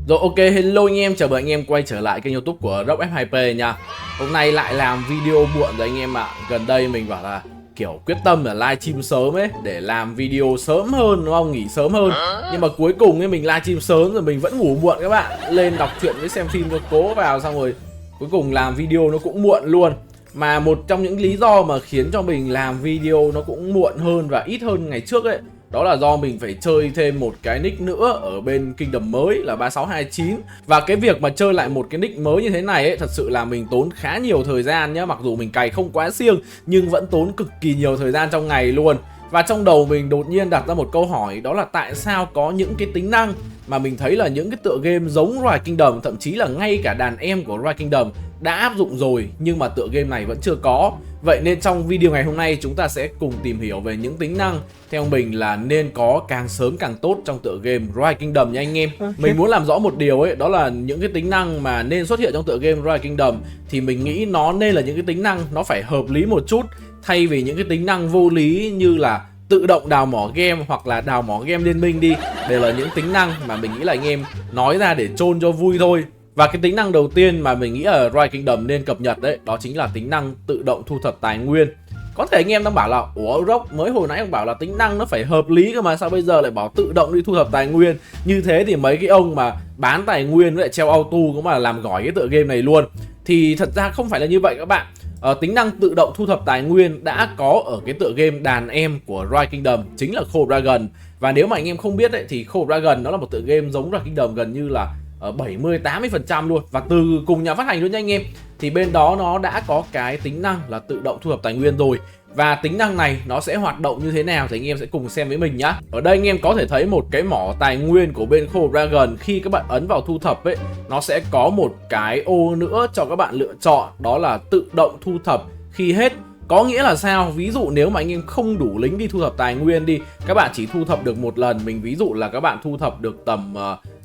Rồi, ok, hello anh em, chào mừng anh em quay trở lại kênh YouTube của Rock F2P nha. Hôm nay lại làm video muộn rồi anh em ạ. Gần đây mình bảo là kiểu quyết tâm là livestream sớm ấy, để làm video sớm hơn đúng không, nghỉ sớm hơn. Nhưng mà cuối cùng ấy mình livestream sớm rồi mình vẫn ngủ muộn các bạn. Lên đọc truyện với xem phim cho cố vào, xong rồi cuối cùng làm video nó cũng muộn luôn. Mà một trong những lý do mà khiến cho mình làm video nó cũng muộn hơn và ít hơn ngày trước ấy, đó là do mình phải chơi thêm một cái nick nữa ở bên Kingdom mới là 3629. Và cái việc mà chơi lại một cái nick mới như thế này ấy, thật sự là mình tốn khá nhiều thời gian nhá. Mặc dù mình cày không quá siêng nhưng vẫn tốn cực kỳ nhiều thời gian trong ngày luôn. Và trong đầu mình đột nhiên đặt ra một câu hỏi, đó là tại sao có những cái tính năng mà mình thấy là những cái tựa game giống Rise Kingdom, thậm chí là ngay cả đàn em của Rise Kingdom đã áp dụng rồi nhưng mà tựa game này vẫn chưa có. Vậy nên trong video ngày hôm nay chúng ta sẽ cùng tìm hiểu về những tính năng theo mình là nên có càng sớm càng tốt trong tựa game Rise Kingdom nha anh em. Mình muốn làm rõ một điều ấy, đó là những cái tính năng mà nên xuất hiện trong tựa game Rise Kingdom thì mình nghĩ nó nên là những cái tính năng nó phải hợp lý một chút, thay vì những cái tính năng vô lý như là tự động đào mỏ game hoặc là đào mỏ game liên minh đi. Đều là những tính năng mà mình nghĩ là anh em nói ra để trôn cho vui thôi. Và cái tính năng đầu tiên mà mình nghĩ là Rise Kingdom nên cập nhật đấy, đó chính là tính năng tự động thu thập tài nguyên. Có thể anh em đang bảo là ủa Rock, mới hồi nãy ông bảo là tính năng nó phải hợp lý cơ mà, sao bây giờ lại bảo tự động đi thu thập tài nguyên? Như thế thì mấy cái ông mà bán tài nguyên với lại treo auto cũng mà làm gỏi cái tựa game này luôn. Thì thật ra không phải là như vậy các bạn. Tính năng tự động thu thập tài nguyên đã có ở cái tựa game đàn em của Rise Kingdom, chính là Khô Dragon. Và nếu mà anh em không biết đấy thì Khô Dragon nó là một tựa game giống Rise Kingdom gần như là 70-80% luôn, và từ cùng nhà phát hành luôn nha anh em. Thì bên đó nó đã có cái tính năng là tự động thu thập tài nguyên rồi. Và tính năng này nó sẽ hoạt động như thế nào thì anh em sẽ cùng xem với mình nhá. Ở đây anh em có thể thấy một cái mỏ tài nguyên của bên Khô Dragon. Khi các bạn ấn vào thu thập ấy, nó sẽ có một cái ô nữa cho các bạn lựa chọn, đó là tự động thu thập khi hết. Có nghĩa là sao? Ví dụ nếu mà anh em không đủ lính đi thu thập tài nguyên đi, các bạn chỉ thu thập được một lần. Mình ví dụ là các bạn thu thập được tầm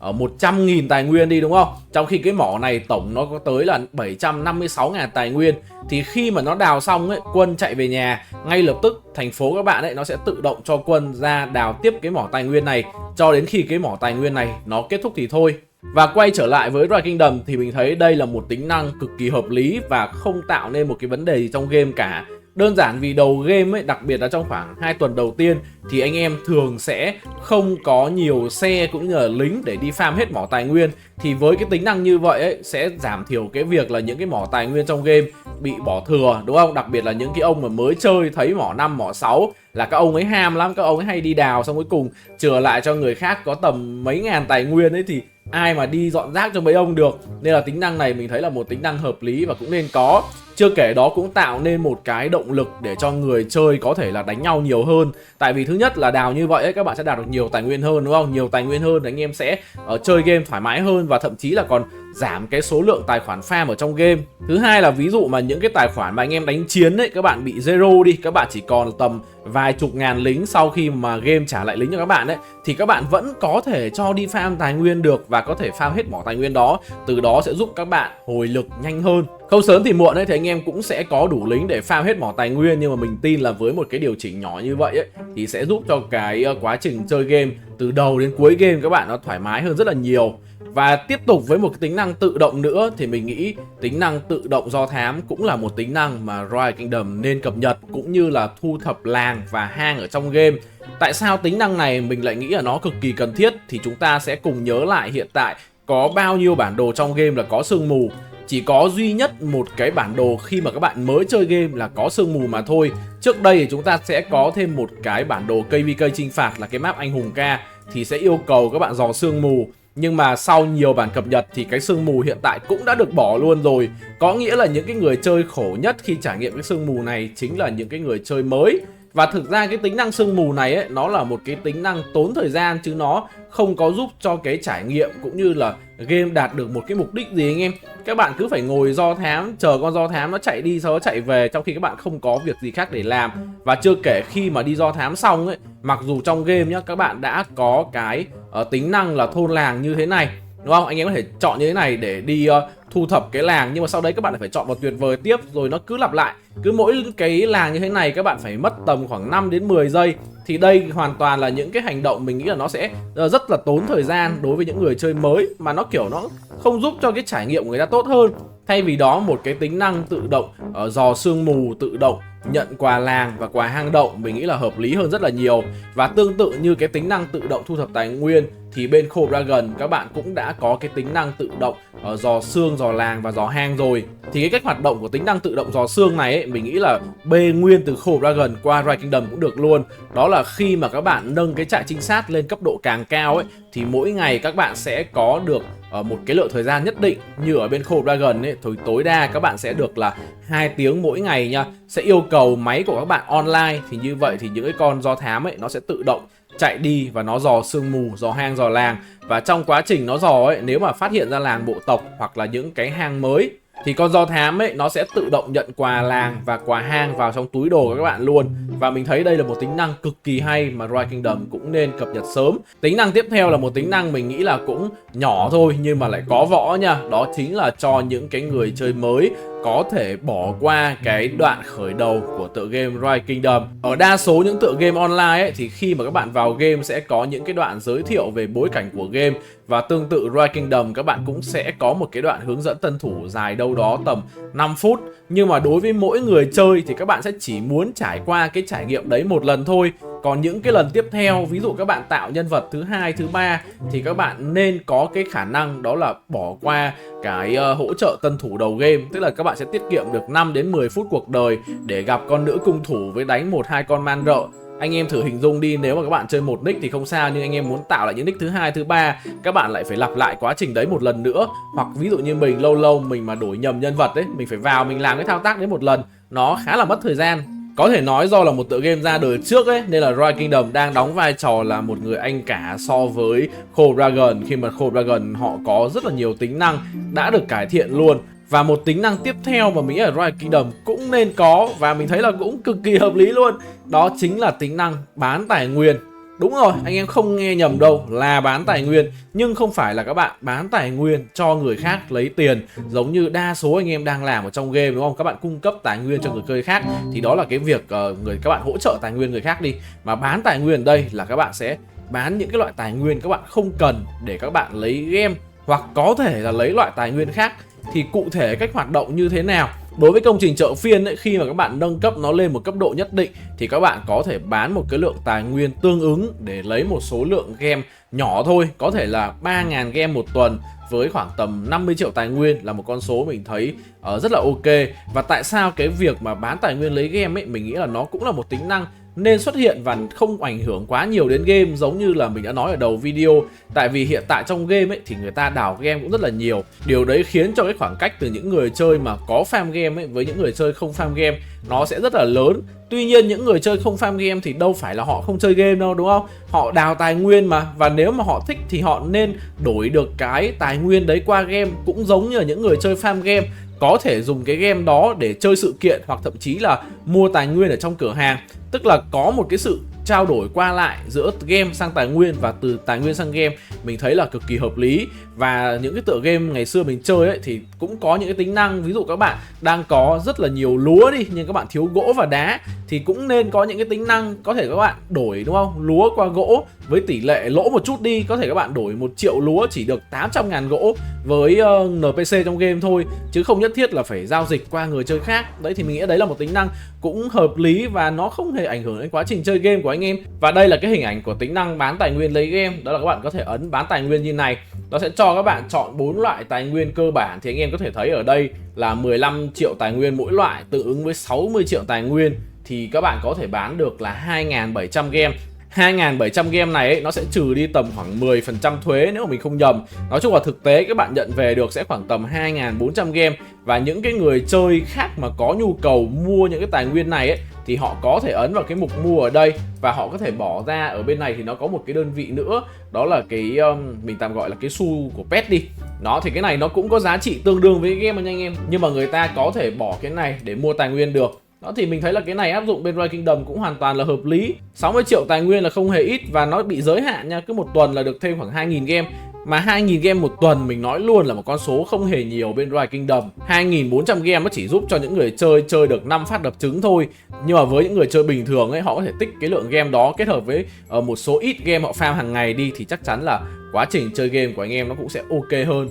100.000 tài nguyên đi đúng không? Trong khi cái mỏ này tổng nó có tới là 756.000 tài nguyên. Thì khi mà nó đào xong ấy, quân chạy về nhà, ngay lập tức thành phố các bạn ấy nó sẽ tự động cho quân ra đào tiếp cái mỏ tài nguyên này, cho đến khi cái mỏ tài nguyên này nó kết thúc thì thôi. Và quay trở lại với Rise Kingdom thì mình thấy đây là một tính năng cực kỳ hợp lý và không tạo nên một cái vấn đề gì trong game cả. Đơn giản vì đầu game ấy, đặc biệt là trong khoảng 2 tuần đầu tiên thì anh em thường sẽ không có nhiều xe cũng như là lính để đi farm hết mỏ tài nguyên. Thì với cái tính năng như vậy ấy, sẽ giảm thiểu cái việc là những cái mỏ tài nguyên trong game bị bỏ thừa đúng không? Đặc biệt là những cái ông mà mới chơi thấy mỏ 5, mỏ 6 là các ông ấy ham lắm, các ông ấy hay đi đào xong cuối cùng chừa lại cho người khác có tầm mấy ngàn tài nguyên ấy, thì ai mà đi dọn rác cho mấy ông được. Nên là tính năng này mình thấy là một tính năng hợp lý và cũng nên có. Chưa kể đó cũng tạo nên một cái động lực để cho người chơi có thể là đánh nhau nhiều hơn. Tại vì thứ nhất là đào như vậy ấy, các bạn sẽ đạt được nhiều tài nguyên hơn đúng không? Nhiều tài nguyên hơn thì anh em sẽ chơi game thoải mái hơn, và thậm chí là còn giảm cái số lượng tài khoản farm ở trong game. Thứ hai là ví dụ mà những cái tài khoản mà anh em đánh chiến ấy, các bạn bị zero đi, các bạn chỉ còn tầm vài chục ngàn lính sau khi mà game trả lại lính cho các bạn ấy, thì các bạn vẫn có thể cho đi farm tài nguyên được và có thể farm hết mỏ tài nguyên đó. Từ đó sẽ giúp các bạn hồi lực nhanh hơn. Không sớm thì muộn ấy thì anh em cũng sẽ có đủ lính để farm hết mỏ tài nguyên, nhưng mà mình tin là với một cái điều chỉnh nhỏ như vậy ấy thì sẽ giúp cho cái quá trình chơi game từ đầu đến cuối game các bạn nó thoải mái hơn rất là nhiều. Và tiếp tục với một cái tính năng tự động nữa thì mình nghĩ tính năng tự động do thám cũng là một tính năng mà Rise Kingdom nên cập nhật, cũng như là thu thập làng và hang ở trong game. Tại sao tính năng này mình lại nghĩ là nó cực kỳ cần thiết? Thì chúng ta sẽ cùng nhớ lại hiện tại có bao nhiêu bản đồ trong game là có sương mù. Chỉ có duy nhất một cái bản đồ khi mà các bạn mới chơi game là có sương mù mà thôi. Trước đây thì chúng ta sẽ có thêm một cái bản đồ KVK chinh phạt là cái map anh hùng ca, thì sẽ yêu cầu các bạn dò sương mù. Nhưng mà sau nhiều bản cập nhật thì cái sương mù hiện tại cũng đã được bỏ luôn rồi. Có nghĩa là những cái người chơi khổ nhất khi trải nghiệm cái sương mù này chính là những cái người chơi mới. Và thực ra cái tính năng sương mù này ấy, nó là một cái tính năng tốn thời gian, chứ nó không có giúp cho cái trải nghiệm cũng như là game đạt được một cái mục đích gì anh em. Các bạn cứ phải ngồi do thám, chờ con do thám nó chạy đi sau đó chạy về, trong khi các bạn không có việc gì khác để làm. Và chưa kể khi mà đi do thám xong ấy, mặc dù trong game nhá, các bạn đã có cái tính năng là thôn làng như thế này đúng không? Anh em có thể chọn như thế này để đi thu thập cái làng, nhưng mà sau đấy các bạn lại phải chọn vào tuyệt vời tiếp, rồi nó cứ lặp lại. Cứ mỗi cái làng như thế này các bạn phải mất tầm khoảng 5 đến 10 giây. Thì đây hoàn toàn là những cái hành động mình nghĩ là nó sẽ rất là tốn thời gian đối với những người chơi mới, mà nó kiểu nó không giúp cho cái trải nghiệm của người ta tốt hơn. Thay vì đó, một cái tính năng tự động dò sương mù, tự động nhận quà làng và quà hang động mình nghĩ là hợp lý hơn rất là nhiều. Và tương tự như cái tính năng tự động thu thập tài nguyên thì bên Cobra Dragon các bạn cũng đã có cái tính năng tự động dò xương, dò làng và dò hang rồi. Thì cái cách hoạt động của tính năng tự động dò xương này ấy, mình nghĩ là bê nguyên từ Cobra Dragon qua Rise Kingdom cũng được luôn. Đó là khi mà các bạn nâng cái trại trinh sát lên cấp độ càng cao ấy, thì mỗi ngày các bạn sẽ có được một cái lượng thời gian nhất định. Như ở bên Cobra Dragon ấy, thì tối đa các bạn sẽ được là 2 tiếng mỗi ngày nha. Sẽ yêu cầu máy của các bạn online, thì như vậy thì những cái con do thám ấy nó sẽ tự động chạy đi và nó dò sương mù, dò hang, dò làng. Và trong quá trình nó dò ấy, nếu mà phát hiện ra làng bộ tộc hoặc là những cái hang mới thì con do thám ấy nó sẽ tự động nhận quà làng và quà hang vào trong túi đồ của các bạn luôn. Và mình thấy đây là một tính năng cực kỳ hay mà Rise Kingdom cũng nên cập nhật sớm. Tính năng tiếp theo là một tính năng mình nghĩ là cũng nhỏ thôi nhưng mà lại có võ nha. Đó chính là cho những cái người chơi mới có thể bỏ qua cái đoạn khởi đầu của tựa game Rise Kingdom. Ở đa số những tựa game online ấy, thì khi mà các bạn vào game sẽ có những cái đoạn giới thiệu về bối cảnh của game. Và tương tự Rise Kingdom các bạn cũng sẽ có một cái đoạn hướng dẫn tân thủ dài đâu đó tầm 5 phút. Nhưng mà đối với mỗi người chơi thì các bạn sẽ chỉ muốn trải qua cái trải nghiệm đấy một lần thôi. Còn những cái lần tiếp theo, ví dụ các bạn tạo nhân vật thứ 2, thứ 3 thì các bạn nên có cái khả năng đó là bỏ qua cái hỗ trợ tân thủ đầu game. Tức là các bạn sẽ tiết kiệm được 5 đến 10 phút cuộc đời để gặp con nữ cung thủ với đánh 1-2 con man rợ. Anh em thử hình dung đi, nếu mà các bạn chơi một nick thì không sao, nhưng anh em muốn tạo lại những nick thứ 2, thứ 3, các bạn lại phải lặp lại quá trình đấy một lần nữa. Hoặc ví dụ như mình lâu lâu mình mà đổi nhầm nhân vật ấy, mình phải vào mình làm cái thao tác đấy một lần, nó khá là mất thời gian. Có thể nói do là một tựa game ra đời trước ấy, nên là Rise Kingdom đang đóng vai trò là một người anh cả so với Cobra Dragon, khi mà Cobra Dragon họ có rất là nhiều tính năng đã được cải thiện luôn. Và một tính năng tiếp theo mà mình nghĩ ở Rise Kingdom cũng nên có và mình thấy là cũng cực kỳ hợp lý luôn, đó chính là tính năng bán tài nguyên. Đúng rồi, anh em không nghe nhầm đâu, là bán tài nguyên. Nhưng không phải là các bạn bán tài nguyên cho người khác lấy tiền giống như đa số anh em đang làm ở trong game, đúng không? Các bạn cung cấp tài nguyên cho người chơi khác thì đó là cái việc các bạn hỗ trợ tài nguyên người khác đi. Mà bán tài nguyên ở đây là các bạn sẽ bán những cái loại tài nguyên các bạn không cần để các bạn lấy game, hoặc có thể là lấy loại tài nguyên khác. Thì cụ thể cách hoạt động như thế nào? Đối với công trình chợ phiên ấy, khi mà các bạn nâng cấp nó lên một cấp độ nhất định thì các bạn có thể bán một cái lượng tài nguyên tương ứng để lấy một số lượng gem nhỏ thôi. Có thể là 3.000 gem một tuần với khoảng tầm 50 triệu tài nguyên là một con số mình thấy rất là ok. Và tại sao cái việc mà bán tài nguyên lấy gem ấy, mình nghĩ là nó cũng là một tính năng nên xuất hiện và không ảnh hưởng quá nhiều đến game, giống như là mình đã nói ở đầu video. Tại vì hiện tại trong game ấy thì người ta đào game cũng rất là nhiều. Điều đấy khiến cho cái khoảng cách từ những người chơi mà có farm game ấy với những người chơi không farm game nó sẽ rất là lớn. Tuy nhiên những người chơi không farm game thì đâu phải là họ không chơi game đâu, đúng không? Họ đào tài nguyên mà, và nếu mà họ thích thì họ nên đổi được cái tài nguyên đấy qua game. Cũng giống như là những người chơi farm game có thể dùng cái game đó để chơi sự kiện, hoặc thậm chí là mua tài nguyên ở trong cửa hàng. Tức là có một cái sự trao đổi qua lại giữa game sang tài nguyên và từ tài nguyên sang game, mình thấy là cực kỳ hợp lý. Và những cái tựa game ngày xưa mình chơi ấy thì cũng có những cái tính năng, ví dụ các bạn đang có rất là nhiều lúa đi nhưng các bạn thiếu gỗ và đá thì cũng nên có những cái tính năng có thể các bạn đổi, đúng không? Lúa qua gỗ với tỷ lệ lỗ một chút đi, có thể các bạn đổi 1 triệu lúa chỉ được 800.000 gỗ với NPC trong game thôi, chứ không nhất thiết là phải giao dịch qua người chơi khác. Đấy thì mình nghĩ đấy là một tính năng cũng hợp lý và nó không hề ảnh hưởng đến quá trình chơi game của anh em. Và đây là cái hình ảnh của tính năng bán tài nguyên lấy game. Đó là các bạn có thể ấn bán tài nguyên như này, nó sẽ cho các bạn chọn 4 loại tài nguyên cơ bản. Thì anh em có thể thấy ở đây là 15 triệu tài nguyên mỗi loại, tương ứng với 60 triệu tài nguyên, thì các bạn có thể bán được là 2.700 gem. 2.700 gem này ấy, nó sẽ trừ đi tầm khoảng 10% thuế nếu mà mình không nhầm. Nói chung là thực tế các bạn nhận về được sẽ khoảng tầm 2.400 gem. Và những cái người chơi khác mà có nhu cầu mua những cái tài nguyên này ấy, thì họ có thể ấn vào cái mục mua ở đây và họ có thể bỏ ra. Ở bên này thì nó có một cái đơn vị nữa, đó là cái mình tạm gọi là cái xu của pet đi. Đó thì cái này nó cũng có giá trị tương đương với game nha anh em, nhưng mà người ta có thể bỏ cái này để mua tài nguyên được. Đó thì mình thấy là cái này áp dụng bên Rise Kingdom cũng hoàn toàn là hợp lý. 60 triệu tài nguyên là không hề ít và nó bị giới hạn nha, cứ một tuần là được thêm khoảng 2.000 gem. Mà 2.000 game một tuần mình nói luôn là một con số không hề nhiều bên Rise Kingdom. 2.400 game nó chỉ giúp cho những người chơi được 5 phát đập trứng thôi. Nhưng mà với những người chơi bình thường ấy, họ có thể tích cái lượng game đó kết hợp với một số ít game họ farm hàng ngày đi, thì chắc chắn là quá trình chơi game của anh em nó cũng sẽ ok hơn.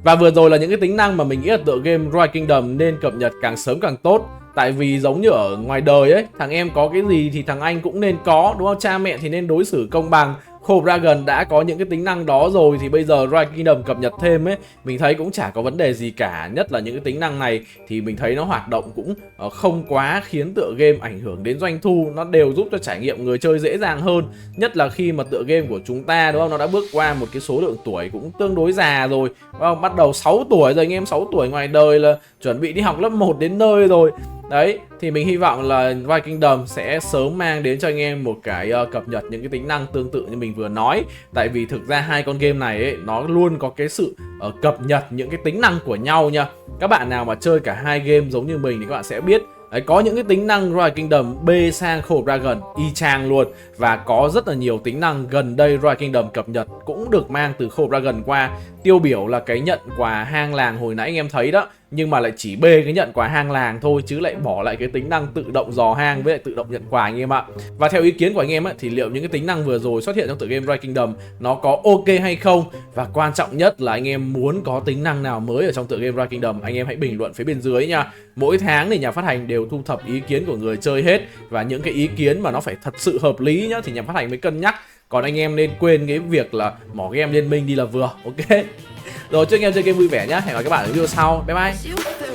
Và vừa rồi là những cái tính năng mà mình nghĩ là tựa game Rise Kingdom nên cập nhật càng sớm càng tốt. Tại vì giống như ở ngoài đời ấy, thằng em có cái gì thì thằng anh cũng nên có, đúng không? Cha mẹ thì nên đối xử công bằng. Khô Dragon đã có những cái tính năng đó rồi thì bây giờ Rise Kingdom cập nhật thêm ấy, mình thấy cũng chả có vấn đề gì cả. Nhất là những cái tính năng này thì mình thấy nó hoạt động cũng không quá khiến tựa game ảnh hưởng đến doanh thu. Nó đều giúp cho trải nghiệm người chơi dễ dàng hơn. Nhất là khi mà tựa game của chúng ta, đúng không, nó đã bước qua một cái số lượng tuổi cũng tương đối già rồi, đúng không? Bắt đầu 6 tuổi rồi, anh em 6 tuổi ngoài đời là chuẩn bị đi học lớp 1 đến nơi rồi. Đấy, thì mình hy vọng là Rise Kingdom sẽ sớm mang đến cho anh em một cái cập nhật những cái tính năng tương tự như mình vừa nói. Tại vì thực ra hai con game này ấy, nó luôn có cái sự cập nhật những cái tính năng của nhau nha. Các bạn nào mà chơi cả hai game giống như mình thì các bạn sẽ biết. Đấy, có những cái tính năng Rise Kingdom bê sang Khô Dragon y chang luôn. Và có rất là nhiều tính năng gần đây Rise Kingdom cập nhật cũng được mang từ Khô Dragon qua. Tiêu biểu là cái nhận quà hang làng hồi nãy anh em thấy đó, nhưng mà lại chỉ bê cái nhận quà hang làng thôi, chứ lại bỏ lại cái tính năng tự động dò hang với lại tự động nhận quà anh em ạ. Và theo ý kiến của anh em ấy, thì liệu những cái tính năng vừa rồi xuất hiện trong tựa game Rise Kingdom nó có ok hay không? Và quan trọng nhất là anh em muốn có tính năng nào mới ở trong tựa game Rise Kingdom, anh em hãy bình luận phía bên dưới nha. Mỗi tháng thì nhà phát hành đều thu thập ý kiến của người chơi hết, và những cái ý kiến mà nó phải thật sự hợp lý nhá thì nhà phát hành mới cân nhắc. Còn anh em nên quên cái việc là mỏ game liên minh đi là vừa. Ok. Rồi, chúc anh em chơi game vui vẻ nhá. Hẹn gặp các bạn ở video sau. Bye bye.